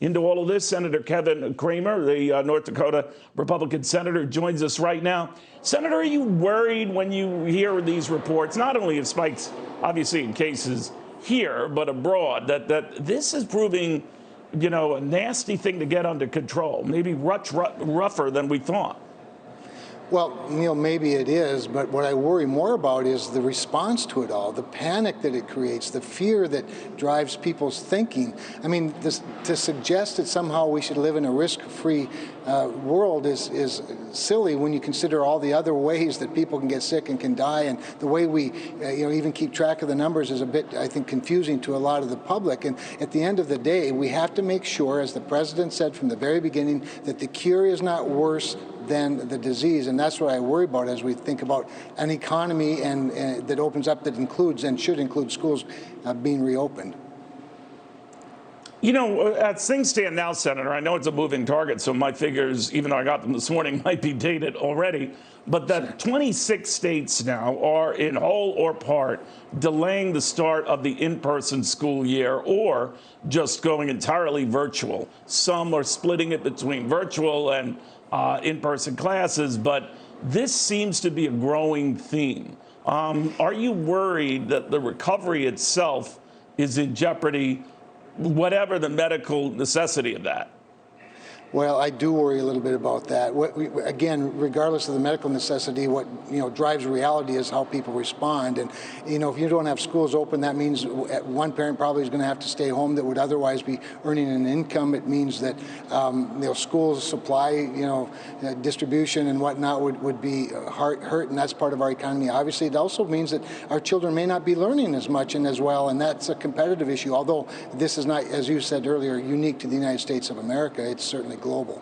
Into all of this, Senator Kevin Cramer, the North Dakota Republican senator, joins us right now. Senator, are you worried when you hear these reports, not only of spikes, obviously, in cases here, but abroad, that this is proving, a nasty thing to get under control, maybe much rougher than we thought? Well, Neil, maybe it is, but what I worry more about is the response to it all, the panic that it creates, the fear that drives people's thinking. I mean, to suggest that somehow we should live in a risk-free world is silly when you consider all the other ways that people can get sick and can die, and the way we even keep track of the numbers is a bit, I think, confusing to a lot of the public. And at the end of the day, we have to make sure, as the president said from the very beginning, that the cure is not worse than the disease, and that's what I worry about as we think about an economy and that opens up, that includes and should include schools being reopened. As things stand now, Senator, I know it's a moving target, so my figures, even though I got them this morning, might be dated already, but that 26 states now are in whole or part delaying the start of the in-person school year or just going entirely virtual. Some are splitting it between virtual and in-person classes, but this seems to be a growing theme. Are you worried that the recovery itself is in jeopardy, whatever the medical necessity of that? Well, I do worry a little bit about that. Again, regardless of the medical necessity, what drives reality is how people respond. And if you don't have schools open, that means one parent probably is going to have to stay home that would otherwise be earning an income. It means that schools supply, distribution and whatnot would be hurt, and that's part of our economy. Obviously, it also means that our children may not be learning as much and as well, and that's a competitive issue. Although this is not, as you said earlier, unique to the United States of America, it's certainly global.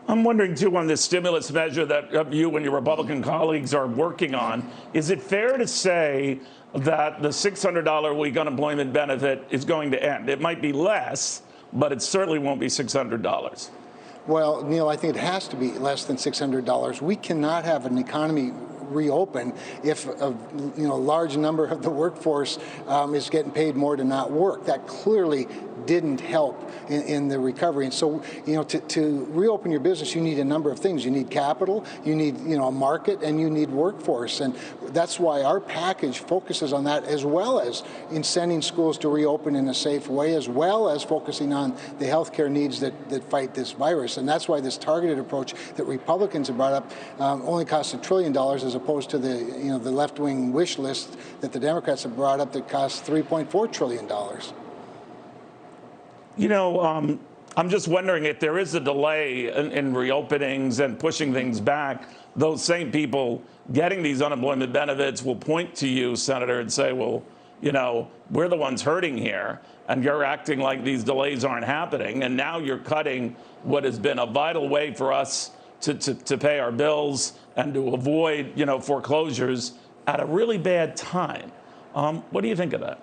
I'm wondering, too, on this stimulus measure that you and your Republican colleagues are working on, is it fair to say that the $600 a week unemployment benefit is going to end? It might be less, but it certainly won't be $600. Well, Neil, I think it has to be less than $600. We cannot have an economy reopen if a large number of the workforce is getting paid more to not work. That clearly didn't help in the recovery. And so, to reopen your business, you need a number of things. You need capital, you need, a market, and you need workforce. And that's why our package focuses on that, as well as in sending schools to reopen in a safe way, as well as focusing on the healthcare needs that fight this virus. And that's why this targeted approach that Republicans have brought up only costs $1 trillion, as opposed to the left-wing wish list that the Democrats have brought up that costs $3.4 trillion. I'm just wondering if there is a delay in reopenings and pushing things back, those same people getting these unemployment benefits will point to you, Senator, and say, well, we're the ones hurting here, and you're acting like these delays aren't happening, and now you're cutting what has been a vital way for us to pay our bills and to avoid, foreclosures at a really bad time. What do you think of that?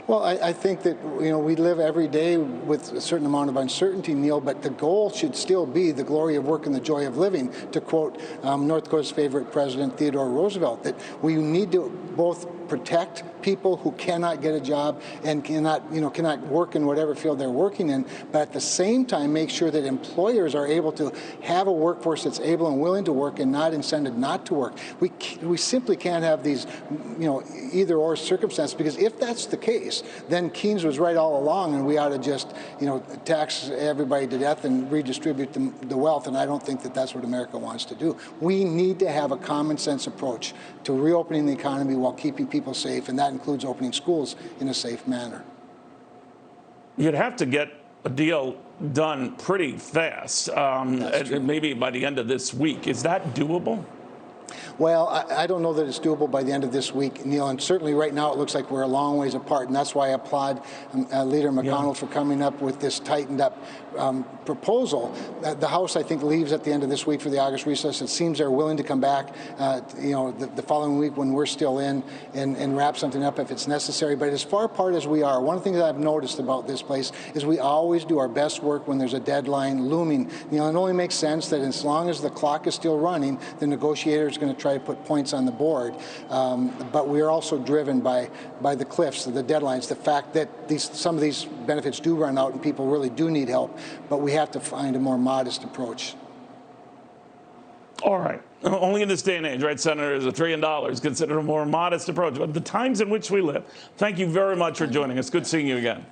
Well, I think that, we live every day with a certain amount of uncertainty, Neil, but the goal should still be the glory of work and the joy of living, to quote North Dakota's favorite president, Theodore Roosevelt, that we need to both protect people who cannot get a job and cannot work in whatever field they're working in, but at the same time make sure that employers are able to have a workforce that's able and willing to work and not incented not to work. We simply can't have these, either or circumstances, because if that's the case, then Keynes was right all along, and we ought to just, tax everybody to death and redistribute the wealth. And I don't think that that's what America wants to do. We need to have a common sense approach to reopening the economy while keeping people safe, and that includes opening schools in a safe manner. You'd have to get a deal done pretty fast, maybe by the end of this week. Is that doable? Well, I don't know that it's doable by the end of this week, Neil, and certainly right now it looks like we're a long ways apart, and that's why I applaud Leader McConnell for coming up with this tightened-up proposal. The House, I think, leaves at the end of this week for the August recess. It seems they're willing to come back, the following week when we're still in and wrap something up if it's necessary. But as far apart as we are, one of the things that I've noticed about this place is we always do our best work when there's a deadline looming. It only makes sense that as long as the clock is still running, the negotiator is going to try to put points on the board. But we are also driven by the cliffs, the deadlines, the fact that some of these benefits do run out and people really do need help. But we have to find a more modest approach. All right. Only in this day and age, right, Senator, is $1 trillion considered a more modest approach. But the times in which we live, thank you very much for joining us. Good seeing you again.